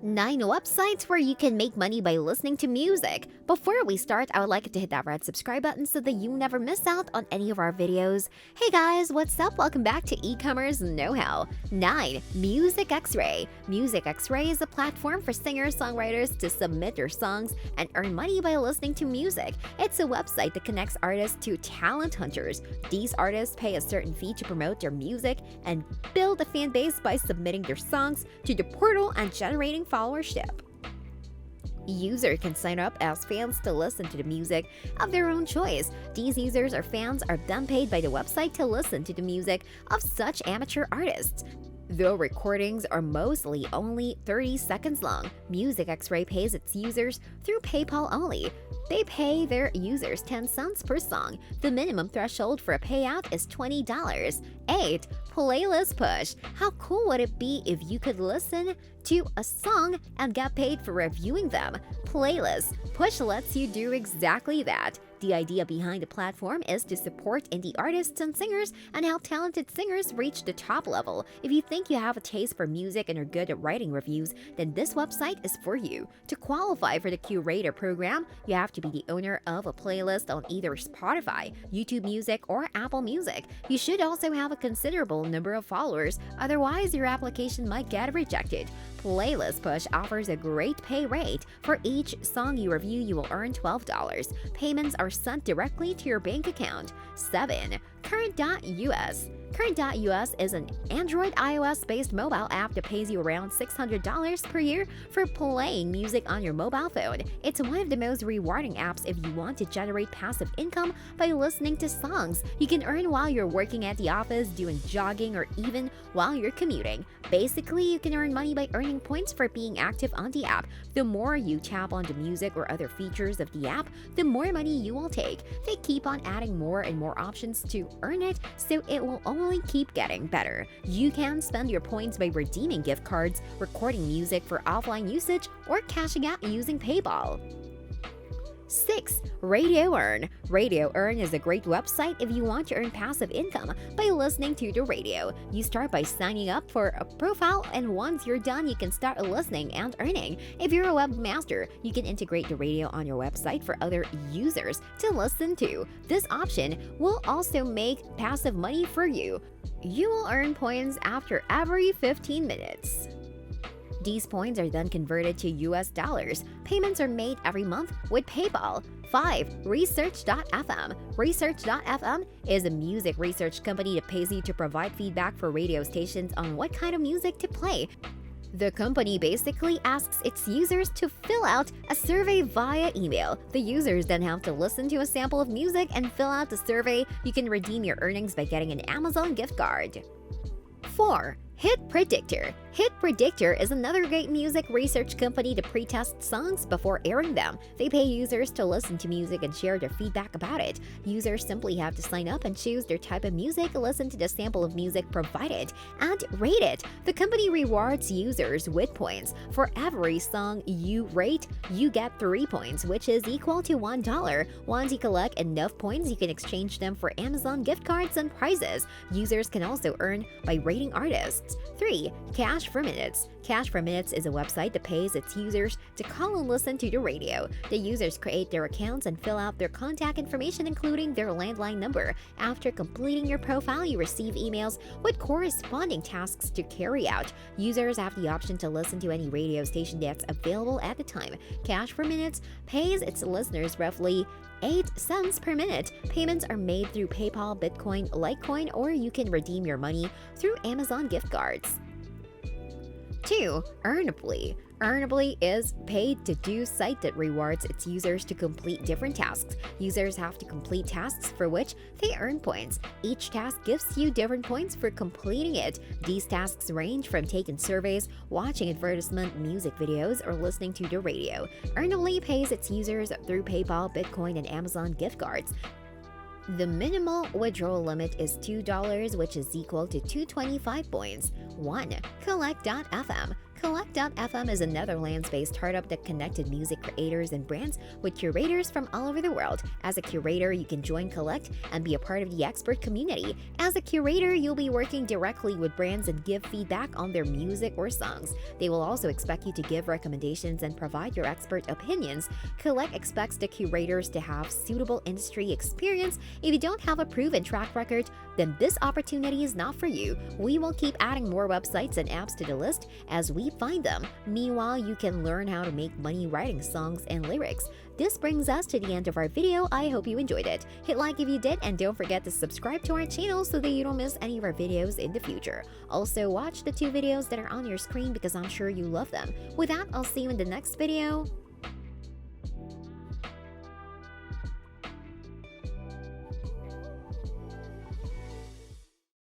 9 websites where you can make money by listening to music. Before we start, I would like to hit that red subscribe button so that you never miss out on any of our videos. Hey guys, what's up? Welcome back to e-commerce know-how. 9. Music X-Ray. Music X-Ray is a platform for singer-songwriters to submit their songs and earn money by listening to music. It's a website that connects artists to talent hunters. These artists pay a certain fee to promote their music and build a fan base by submitting their songs to the portal and generating followership. Users can sign up as fans to listen to the music of their own choice. These users or fans are then paid by the website to listen to the music of such amateur artists. Though recordings are mostly only 30 seconds long, Music X-Ray pays its users through PayPal only. They pay their users 10 cents per song. The minimum threshold for a payout is $20. 8. Playlist Push. How cool would it be if you could listen to a song and get paid for reviewing them? Playlist Push lets you do exactly that. The idea behind the platform is to support indie artists and singers and help talented singers reach the top level. If you think you have a taste for music and are good at writing reviews, then this website is for you. To qualify for the curator program, you have to be the owner of a playlist on either Spotify, YouTube Music, or Apple Music. You should also have a considerable number of followers, otherwise your application might get rejected. Playlist Push offers a great pay rate. For each song you review, you will earn $12. Payments are sent directly to your bank account. 7. Current.us. Current.us is an Android iOS-based mobile app that pays you around $600 per year for playing music on your mobile phone. It's one of the most rewarding apps if you want to generate passive income by listening to songs. You can earn while you're working at the office, doing jogging, or even while you're commuting. Basically, you can earn money by earning points for being active on the app. The more you tap on the music or other features of the app, the more money you will take. They keep on adding more and more options to earn it, so it will only keep getting better. You can spend your points by redeeming gift cards, recording music for offline usage, or cashing out using PayPal. 6. Radio Earn. Radio Earn is a great website if you want to earn passive income by listening to the radio. You start by signing up for a profile, and once you're done, you can start listening and earning. If you're a webmaster, you can integrate the radio on your website for other users to listen to. This option will also make passive money for you. You will earn points after every 15 minutes. These points are then converted to US dollars. Payments are made every month with PayPal. 5. Research.fm. Research.fm is a music research company that pays you to provide feedback for radio stations on what kind of music to play. The company basically asks its users to fill out a survey via email. The users then have to listen to a sample of music and fill out the survey. You can redeem your earnings by getting an Amazon gift card. 4. Hit Predictor. Hit Predictor is another great music research company to pre-test songs before airing them. They pay users to listen to music and share their feedback about it. Users simply have to sign up and choose their type of music, listen to the sample of music provided, and rate it. The company rewards users with points. For every song you rate, you get 3 points, which is equal to $1. Once you collect enough points, you can exchange them for Amazon gift cards and prizes. Users can also earn by rating artists. 3. Cash for Minutes. Cash for Minutes is a website that pays its users to call and listen to the radio. The users create their accounts and fill out their contact information, including their landline number. After completing your profile, you receive emails with corresponding tasks to carry out. Users have the option to listen to any radio station that's available at the time. Cash for Minutes pays its listeners roughly 8 cents per minute. Payments are made through PayPal, Bitcoin, Litecoin, or you can redeem your money through Amazon gift cards. 2. Earnably. Earnably is paid-to-do site that rewards its users to complete different tasks. Users have to complete tasks for which they earn points. Each task gives you different points for completing it. These tasks range from taking surveys, watching advertisement, music videos, or listening to the radio. Earnably pays its users through PayPal, Bitcoin, and Amazon gift cards. The minimal withdrawal limit is $2, which is equal to 225 points. 1. Collect.fm. Collect.fm is a Netherlands-based startup that connected music creators and brands with curators from all over the world. As a curator, you can join Collect and be a part of the expert community. As a curator, you'll be working directly with brands and give feedback on their music or songs. They will also expect you to give recommendations and provide your expert opinions. Collect expects the curators to have suitable industry experience. If you don't have a proven track record, then this opportunity is not for you. We will keep adding more websites and apps to the list as we find them. Meanwhile, you can learn how to make money writing songs and lyrics. This brings us to the end of our video. I hope you enjoyed it. Hit like if you did, and don't forget to subscribe to our channel so that you don't miss any of our videos in the future. Also, watch the 2 videos that are on your screen because I'm sure you love them. With that, I'll see you in the next video.